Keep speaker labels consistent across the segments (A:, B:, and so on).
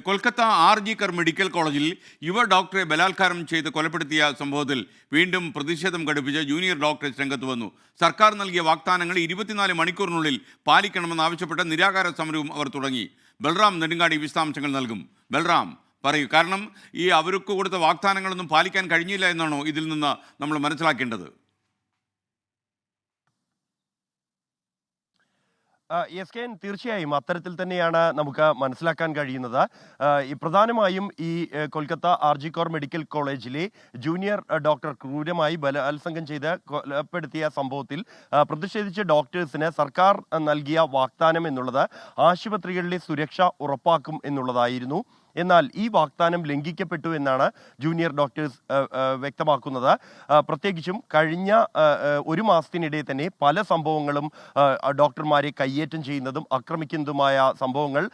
A: Kolkata RG കർ medical കോളേജിൽ യുവ ഡോക്ടറെ ബലാത്കാരം ചെയ്ത് കൊലപ്പെടുത്തിയ സംഭവത്തിൽ വീണ്ടും പ്രതിഷേധം ഘടിപ്പിച്ച് ജൂനിയർ ഡോക്ടേഴ്സ് രംഗത്ത് വന്നു. സർക്കാർ നൽകിയ വാഗ്ദാനങ്ങൾ 24 മണിക്കൂറിനുള്ളിൽ പാലിക്കണമെന്നാവശ്യപ്പെട്ട നിരാഹാര സമരവും അവർ തുടങ്ങി. ബൽറാം നെടുങ്ങാടി വിശദാംശങ്ങൾ നൽകും. ബൽറാം പറയൂ, കാരണം ഈ അവർക്ക് കൊടുത്ത വാഗ്ദാനങ്ങളൊന്നും പാലിക്കാൻ കഴിഞ്ഞില്ല എന്നാണോ ഇതിൽ നിന്ന് നമ്മൾ മനസ്സിലാക്കേണ്ടത്?
B: തീർച്ചയായും അത്തരത്തിൽ തന്നെയാണ് നമുക്ക് മനസ്സിലാക്കാൻ കഴിയുന്നത്. പ്രധാനമായും ഈ കൊൽക്കത്ത RG കർ മെഡിക്കൽ കോളേജിലെ ജൂനിയർ ഡോക്ടർ ക്രൂരമായി ബലാത്സംഗം ചെയ്ത് കൊലപ്പെടുത്തിയ സംഭവത്തിൽ പ്രതിഷേധിച്ച ഡോക്ടേഴ്സിന് സർക്കാർ നൽകിയ വാഗ്ദാനം എന്നുള്ളത് ആശുപത്രികളിലെ സുരക്ഷ ഉറപ്പാക്കും എന്നുള്ളതായിരുന്നു. എന്നാൽ ഈ വാഗ്ദാനം ലംഘിക്കപ്പെട്ടു എന്നാണ് ജൂനിയർ ഡോക്ടേഴ്സ് വ്യക്തമാക്കുന്നത്. പ്രത്യേകിച്ചും കഴിഞ്ഞ ഒരു മാസത്തിനിടെ തന്നെ പല സംഭവങ്ങളും ഡോക്ടർമാരെ കയ്യേറ്റം ചെയ്യുന്നതും ആക്രമിക്കുന്നതുമായ സംഭവങ്ങൾ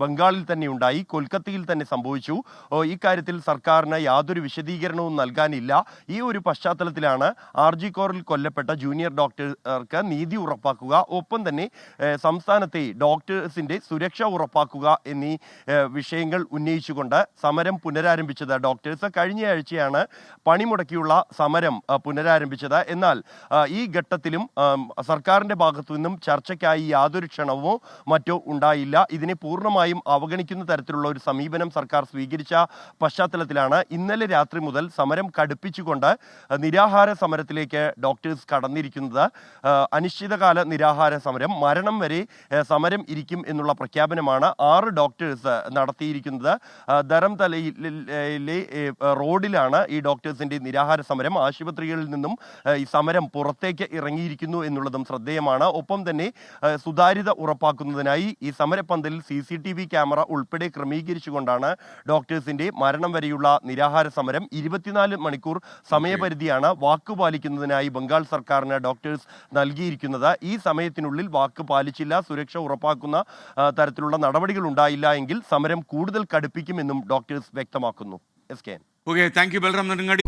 B: ബംഗാളിൽ തന്നെ ഉണ്ടായി, കൊൽക്കത്തയിൽ തന്നെ സംഭവിച്ചു. ഇക്കാര്യത്തിൽ സർക്കാരിന് യാതൊരു വിശദീകരണവും നൽകാനില്ല. ഈ ഒരു പശ്ചാത്തലത്തിലാണ് RG കോറിൽ കൊല്ലപ്പെട്ട ജൂനിയർ ഡോക്ടർക്ക് നീതി ഉറപ്പാക്കുക, ഒപ്പം തന്നെ സംസ്ഥാനത്തെ ഡോക്ടേഴ്സിന്റെ സുരക്ഷ ഉറപ്പാക്കുക എന്നീ വിഷയങ്ങൾ ഉന്നയിച്ചുകൊണ്ട് സമരം പുനരാരംഭിച്ചത്. ഡോക്ടേഴ്സ് കഴിഞ്ഞയാഴ്ചയാണ് പണിമുടക്കിയുള്ള സമരം പുനരാരംഭിച്ചത്. എന്നാൽ ഈ ഘട്ടത്തിലും സർക്കാരിന്റെ ഭാഗത്തു നിന്നും ചർച്ചയ്ക്കായി യാതൊരു ക്ഷണമോ മറ്റോ ഉണ്ടായില്ല. ഇതിനെ പൂർണ്ണമായും അവഗണിക്കുന്ന തരത്തിലുള്ള ഒരു സമീപനം സർക്കാർ സ്വീകരിച്ച പശ്ചാത്തലത്തിലാണ് ഇന്നലെ രാത്രി മുതൽ സമരം കടുപ്പിച്ചുകൊണ്ട് നിരാഹാര സമരത്തിലേക്ക് ഡോക്ടേഴ്സ് കടന്നിരിക്കുന്നത്. അനിശ്ചിതകാല നിരാഹാര സമരം, മരണം വരെ സമരം ഇരിക്കും എന്നുള്ള പ്രഖ്യാപനമാണ് 6 ഡോക്ടേഴ്സ് നടത്തിയിരിക്കുന്നത്. ധരംതലയിലെ റോഡിലാണ് ഈ ഡോക്ടേഴ്സിന്റെ നിരാഹാര സമരം. ആശുപത്രികളിൽ നിന്നും ഈ സമരം പുറത്തേക്ക് ഇറങ്ങിയിരിക്കുന്നു എന്നുള്ളതും ശ്രദ്ധേയമാണ്. ഒപ്പം തന്നെ സുതാര്യത ഉറപ്പാക്കുന്നതിനായി ഈ സമരപ്പന്തലിൽ CCTV ക്യാമറ ഉൾപ്പെടെ ക്രമീകരിച്ചുകൊണ്ടാണ് ഡോക്ടേഴ്സിന്റെ മരണം വരെയുള്ള നിരാഹാര സമരം. 24 മണിക്കൂർ സമയപരിധിയാണ് വാക്കുപാലിക്കുന്നതിനായി ബംഗാൾ സർക്കാരിന് ഡോക്ടേഴ്സ് നൽകിയിരിക്കുന്നത്. ഈ സമയത്തിനുള്ളിൽ വാക്ക് പാലിച്ചില്ല, സുരക്ഷ ഉറപ്പാക്കുന്ന തരത്തിലുള്ള നടപടികൾ ഉണ്ടായില്ല എങ്കിൽ സമരം കൂടുതൽ കടുപ്പിക്കുമെന്നും ഡോക്ടേഴ്സ് വ്യക്തമാക്കുന്നു.
A: Okay, thank you Balram Nedungadi.